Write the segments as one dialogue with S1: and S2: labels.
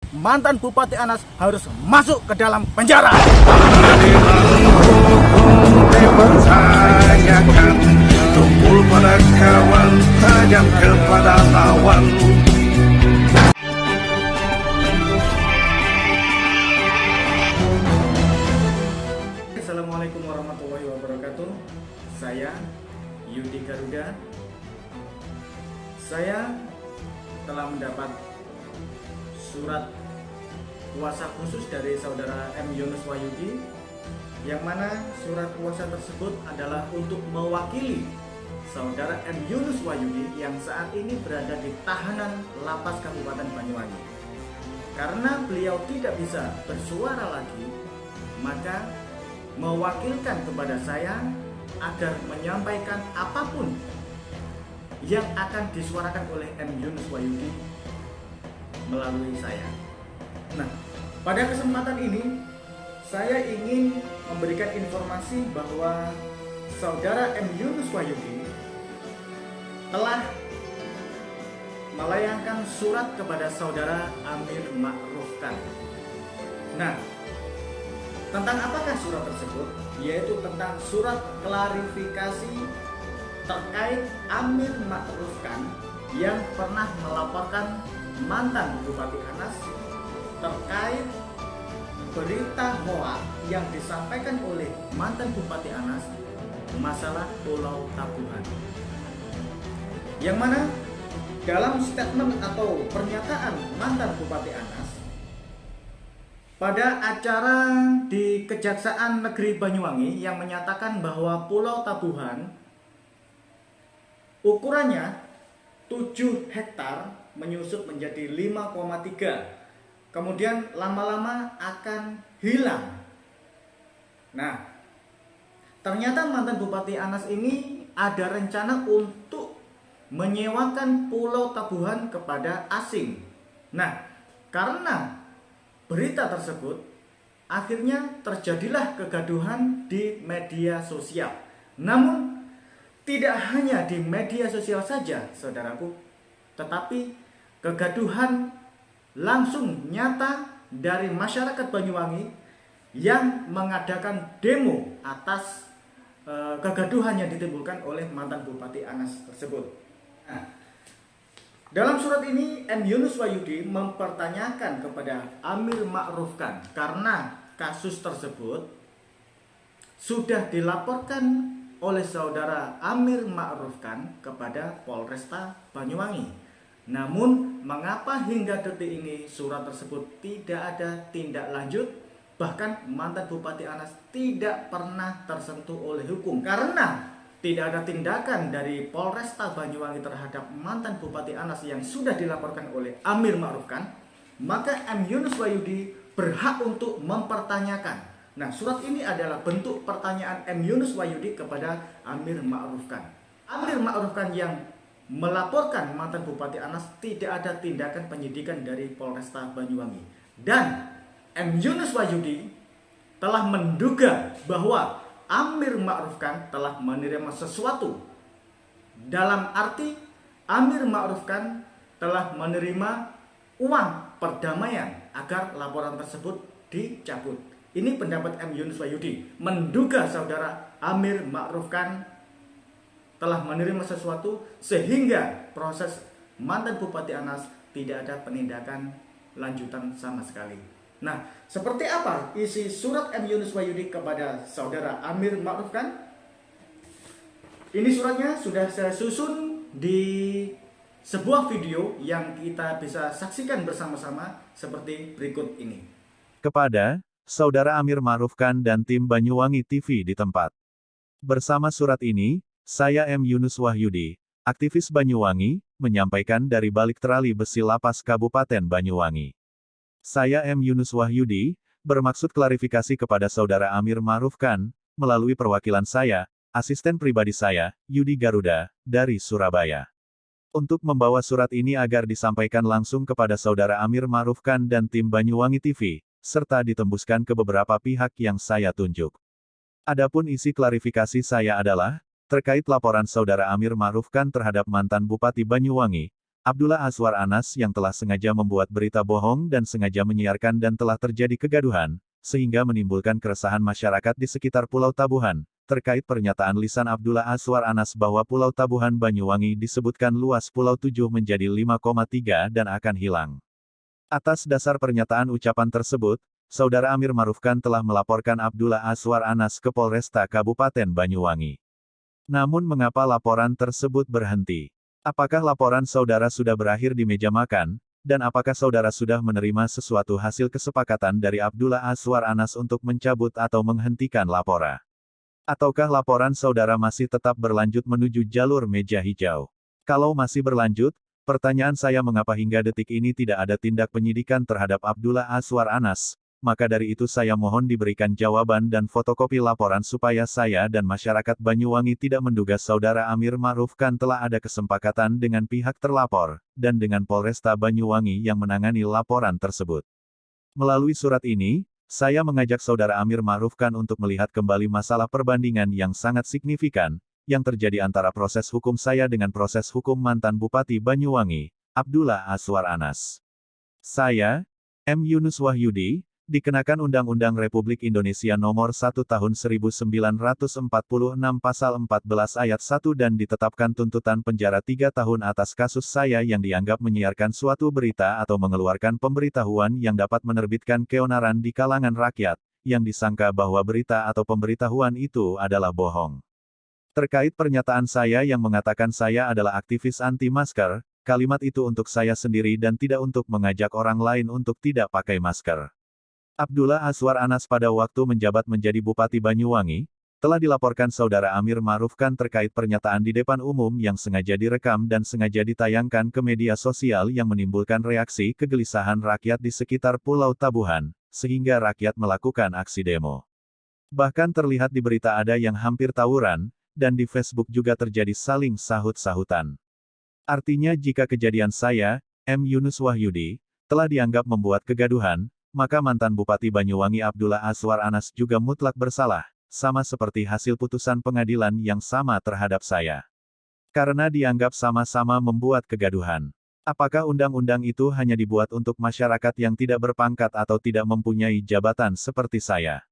S1: mantan Bupati Anas harus masuk ke dalam penjara.
S2: Dipertanyakan, tumpul pada kawan, tajam kepada lawan.
S1: Assalamualaikum warahmatullahi wabarakatuh. Saya Yudi Garuda. Saya telah mendapat surat kuasa khusus dari saudara M. Yunus Wahyudi, yang mana surat kuasa tersebut adalah untuk mewakili saudara M. Yunus Wahyudi yang saat ini berada di tahanan lapas Kabupaten Banyuwangi. Karena beliau tidak bisa bersuara lagi, maka mewakilkan kepada saya agar menyampaikan apapun yang akan disuarakan oleh M. Yunus Wahyudi melalui saya. Nah, pada kesempatan ini saya ingin memberikan informasi bahwa saudara M. Yunus Wahyudi telah melayangkan surat kepada saudara Amir Ma'ruf Khan. Nah, tentang apakah surat tersebut? Yaitu tentang surat klarifikasi terkait Amir Ma'ruf Khan yang pernah melaporkan mantan Bupati Anas terkait berita hoaks yang disampaikan oleh mantan Bupati Anas masalah Pulau Tabuhan. Yang mana dalam statement atau pernyataan mantan Bupati Anas pada acara di Kejaksaan Negeri Banyuwangi yang menyatakan bahwa Pulau Tabuhan ukurannya 7 hektar menyusut menjadi 5,3, kemudian lama-lama akan hilang. Nah, ternyata mantan Bupati Anas ini ada rencana untuk menyewakan Pulau Tabuhan kepada asing. Nah, karena berita tersebut, akhirnya terjadilah kegaduhan di media sosial. Namun tidak hanya di media sosial saja, saudaraku, tetapi kegaduhan langsung nyata dari masyarakat Banyuwangi yang mengadakan demo atas kegaduhan yang ditimbulkan oleh mantan Bupati Anas tersebut. Nah, dalam surat ini M. Yunus Wahyudi mempertanyakan kepada Amir Ma'ruf Khan karena kasus tersebut sudah dilaporkan oleh saudara Amir Ma'ruf Khan kepada Polresta Banyuwangi. Namun mengapa hingga detik ini surat tersebut tidak ada tindak lanjut, bahkan mantan Bupati Anas tidak pernah tersentuh oleh hukum karena tidak ada tindakan dari Polresta Banyuwangi terhadap mantan Bupati Anas yang sudah dilaporkan oleh Amir Ma'ruf Khan, maka M. Yunus Wahyudi berhak untuk mempertanyakan. Nah, surat ini adalah bentuk pertanyaan M. Yunus Wahyudi kepada Amir Ma'ruf Khan. Amir Ma'ruf Khan yang melaporkan mantan Bupati Anas tidak ada tindakan penyidikan dari Polresta Banyuwangi. Dan M. Yunus Wahyudi telah menduga bahwa Amir Ma'ruf Khan telah menerima sesuatu. Dalam arti Amir Ma'ruf Khan telah menerima uang perdamaian agar laporan tersebut dicabut. Ini pendapat M. Yunus Wahyudi, menduga saudara Amir Ma'ruf Khan telah menerima sesuatu sehingga proses mantan Bupati Anas tidak ada penindakan lanjutan sama sekali. Nah, seperti apa isi surat M. Yunus Wahyudi kepada saudara Amir Ma'ruf Khan? Ini suratnya sudah saya susun di sebuah video yang kita bisa saksikan bersama-sama seperti berikut ini.
S3: Kepada Saudara Amir Ma'ruf Khan dan tim Banyuwangi TV di tempat. Bersama surat ini, saya M. Yunus Wahyudi, aktivis Banyuwangi, menyampaikan dari balik terali besi lapas Kabupaten Banyuwangi. Saya M. Yunus Wahyudi, bermaksud klarifikasi kepada Saudara Amir Ma'ruf Khan, melalui perwakilan saya, asisten pribadi saya, Yudi Garuda, dari Surabaya. Untuk membawa surat ini agar disampaikan langsung kepada Saudara Amir Ma'ruf Khan dan tim Banyuwangi TV, serta ditembuskan ke beberapa pihak yang saya tunjuk. Adapun isi klarifikasi saya adalah, terkait laporan Saudara Amir Ma'ruf Khan terhadap mantan Bupati Banyuwangi, Abdullah Azwar Anas yang telah sengaja membuat berita bohong dan sengaja menyiarkan dan telah terjadi kegaduhan, sehingga menimbulkan keresahan masyarakat di sekitar Pulau Tabuhan, terkait pernyataan lisan Abdullah Azwar Anas bahwa Pulau Tabuhan Banyuwangi disebutkan luas Pulau 7 menjadi 5,3 dan akan hilang. Atas dasar pernyataan ucapan tersebut, Saudara Amir Maruf Khan telah melaporkan Abdullah Azwar Anas ke Polresta Kabupaten Banyuwangi. Namun mengapa laporan tersebut berhenti? Apakah laporan saudara sudah berakhir di meja makan, dan apakah saudara sudah menerima sesuatu hasil kesepakatan dari Abdullah Azwar Anas untuk mencabut atau menghentikan laporan? Ataukah laporan saudara masih tetap berlanjut menuju jalur meja hijau? Kalau masih berlanjut, pertanyaan saya mengapa hingga detik ini tidak ada tindak penyidikan terhadap Abdullah Azwar Anas? Maka dari itu saya mohon diberikan jawaban dan fotokopi laporan supaya saya dan masyarakat Banyuwangi tidak menduga Saudara Amir Maruf Khan telah ada kesepakatan dengan pihak terlapor, dan dengan Polresta Banyuwangi yang menangani laporan tersebut. Melalui surat ini, saya mengajak Saudara Amir Maruf Khan untuk melihat kembali masalah perbandingan yang sangat signifikan, yang terjadi antara proses hukum saya dengan proses hukum mantan Bupati Banyuwangi, Abdullah Azwar Anas. Saya, M. Yunus Wahyudi, dikenakan Undang-Undang Republik Indonesia Nomor 1 Tahun 1946 Pasal 14 Ayat 1 dan ditetapkan tuntutan penjara 3 tahun atas kasus saya yang dianggap menyiarkan suatu berita atau mengeluarkan pemberitahuan yang dapat menerbitkan keonaran di kalangan rakyat, yang disangka bahwa berita atau pemberitahuan itu adalah bohong. Terkait pernyataan saya yang mengatakan saya adalah aktivis anti-masker, kalimat itu untuk saya sendiri dan tidak untuk mengajak orang lain untuk tidak pakai masker. Abdullah Azwar Anas pada waktu menjabat menjadi Bupati Banyuwangi, telah dilaporkan Saudara Amir Maruf Khan terkait pernyataan di depan umum yang sengaja direkam dan sengaja ditayangkan ke media sosial yang menimbulkan reaksi kegelisahan rakyat di sekitar Pulau Tabuhan, sehingga rakyat melakukan aksi demo. Bahkan terlihat di berita ada yang hampir tawuran, dan di Facebook juga terjadi saling sahut-sahutan. Artinya jika kejadian saya, M. Yunus Wahyudi, telah dianggap membuat kegaduhan, maka mantan Bupati Banyuwangi Abdullah Azwar Anas juga mutlak bersalah, sama seperti hasil putusan pengadilan yang sama terhadap saya. Karena dianggap sama-sama membuat kegaduhan. Apakah undang-undang itu hanya dibuat untuk masyarakat yang tidak berpangkat atau tidak mempunyai jabatan seperti saya?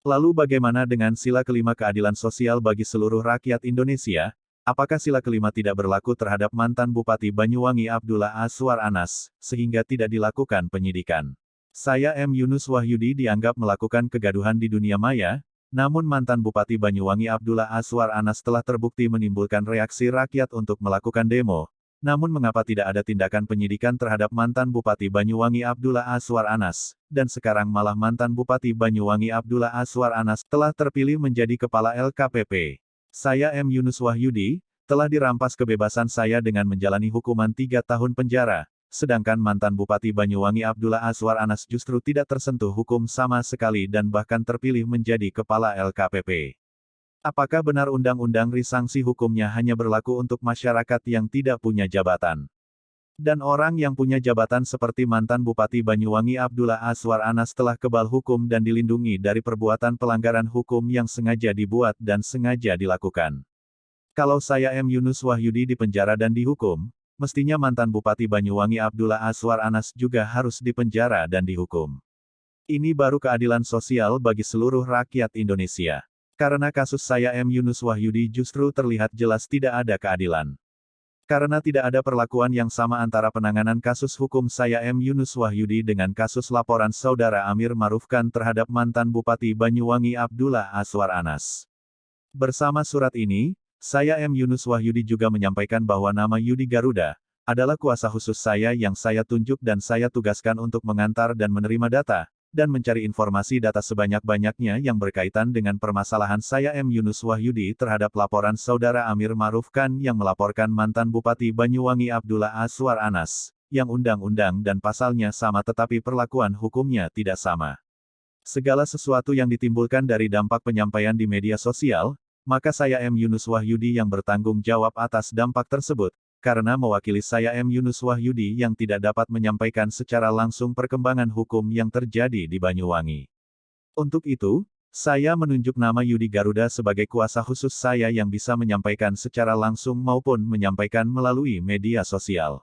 S3: Lalu bagaimana dengan sila kelima keadilan sosial bagi seluruh rakyat Indonesia? Apakah sila kelima tidak berlaku terhadap mantan Bupati Banyuwangi Abdullah Azwar Anas, sehingga tidak dilakukan penyidikan? Saya M. Yunus Wahyudi dianggap melakukan kegaduhan di dunia maya, namun mantan Bupati Banyuwangi Abdullah Azwar Anas telah terbukti menimbulkan reaksi rakyat untuk melakukan demo. Namun mengapa tidak ada tindakan penyidikan terhadap mantan Bupati Banyuwangi Abdullah Azwar Anas, dan sekarang malah mantan Bupati Banyuwangi Abdullah Azwar Anas telah terpilih menjadi Kepala LKPP. Saya M. Yunus Wahyudi, telah dirampas kebebasan saya dengan menjalani hukuman 3 tahun penjara. Sedangkan mantan Bupati Banyuwangi Abdullah Azwar Anas justru tidak tersentuh hukum sama sekali dan bahkan terpilih menjadi Kepala LKPP. Apakah benar undang-undang sanksi hukumnya hanya berlaku untuk masyarakat yang tidak punya jabatan? Dan orang yang punya jabatan seperti mantan Bupati Banyuwangi Abdullah Azwar Anas telah kebal hukum dan dilindungi dari perbuatan pelanggaran hukum yang sengaja dibuat dan sengaja dilakukan. Kalau saya M. Yunus Wahyudi dipenjara dan dihukum, mestinya mantan Bupati Banyuwangi Abdullah Azwar Anas juga harus dipenjara dan dihukum. Ini baru keadilan sosial bagi seluruh rakyat Indonesia. Karena kasus saya M. Yunus Wahyudi justru terlihat jelas tidak ada keadilan. Karena tidak ada perlakuan yang sama antara penanganan kasus hukum saya M. Yunus Wahyudi dengan kasus laporan Saudara Amir Maruf Khan terhadap mantan Bupati Banyuwangi Abdullah Azwar Anas. Bersama surat ini, saya M. Yunus Wahyudi juga menyampaikan bahwa nama Yudi Garuda adalah kuasa khusus saya yang saya tunjuk dan saya tugaskan untuk mengantar dan menerima data, dan mencari informasi data sebanyak-banyaknya yang berkaitan dengan permasalahan saya M. Yunus Wahyudi terhadap laporan Saudara Amir Maruf Khan yang melaporkan mantan Bupati Banyuwangi Abdullah Azwar Anas, yang undang-undang dan pasalnya sama tetapi perlakuan hukumnya tidak sama. Segala sesuatu yang ditimbulkan dari dampak penyampaian di media sosial, maka saya M. Yunus Wahyudi yang bertanggung jawab atas dampak tersebut, karena mewakili saya M. Yunus Wahyudi yang tidak dapat menyampaikan secara langsung perkembangan hukum yang terjadi di Banyuwangi. Untuk itu, saya menunjuk nama Yudi Garuda sebagai kuasa khusus saya yang bisa menyampaikan secara langsung maupun menyampaikan melalui media sosial.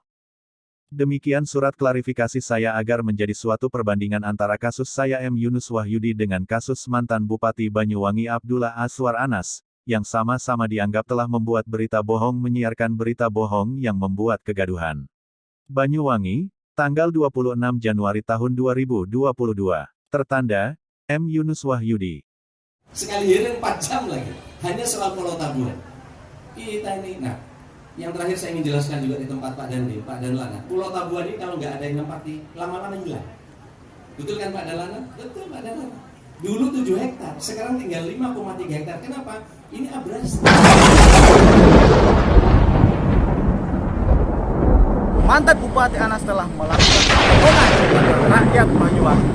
S3: Demikian surat klarifikasi saya agar menjadi suatu perbandingan antara kasus saya M. Yunus Wahyudi dengan kasus mantan Bupati Banyuwangi Abdullah Aswar Anas, yang sama-sama dianggap telah membuat berita bohong menyiarkan berita bohong yang membuat kegaduhan. Banyuwangi, tanggal 26 Januari tahun 2022. Tertanda, M. Yunus Wahyudi.
S4: Sekali hearing 4 jam lagi, hanya soal Pulau Tabuan. Kita ini, nah, yang terakhir saya ingin jelaskan juga di tempat Pak Danlana. Pulau Tabuan ini kalau nggak ada yang nempati, lama-lama hilang. Betul kan Pak Danlana? Betul Pak Danlana. Dulu 7 hektar, sekarang tinggal 5,3 hektar. Kenapa? Ini abrasi.
S1: Mantan Bupati Anas telah melakukan kebohongan kepada rakyat Banyuwangi.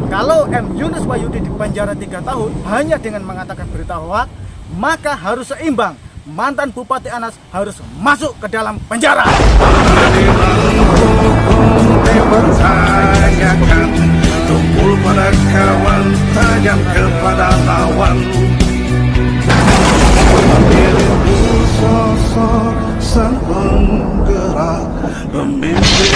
S1: Kalau M. Yunus Wahyudi dipenjara 3 tahun hanya dengan mengatakan berita hoax, maka harus seimbang. Mantan Bupati Anas harus masuk ke dalam penjara.
S2: Dipercayakan, tumpul pada kawan, tajam kepada lawan. Memilih sosok sang penggerak, pemimpin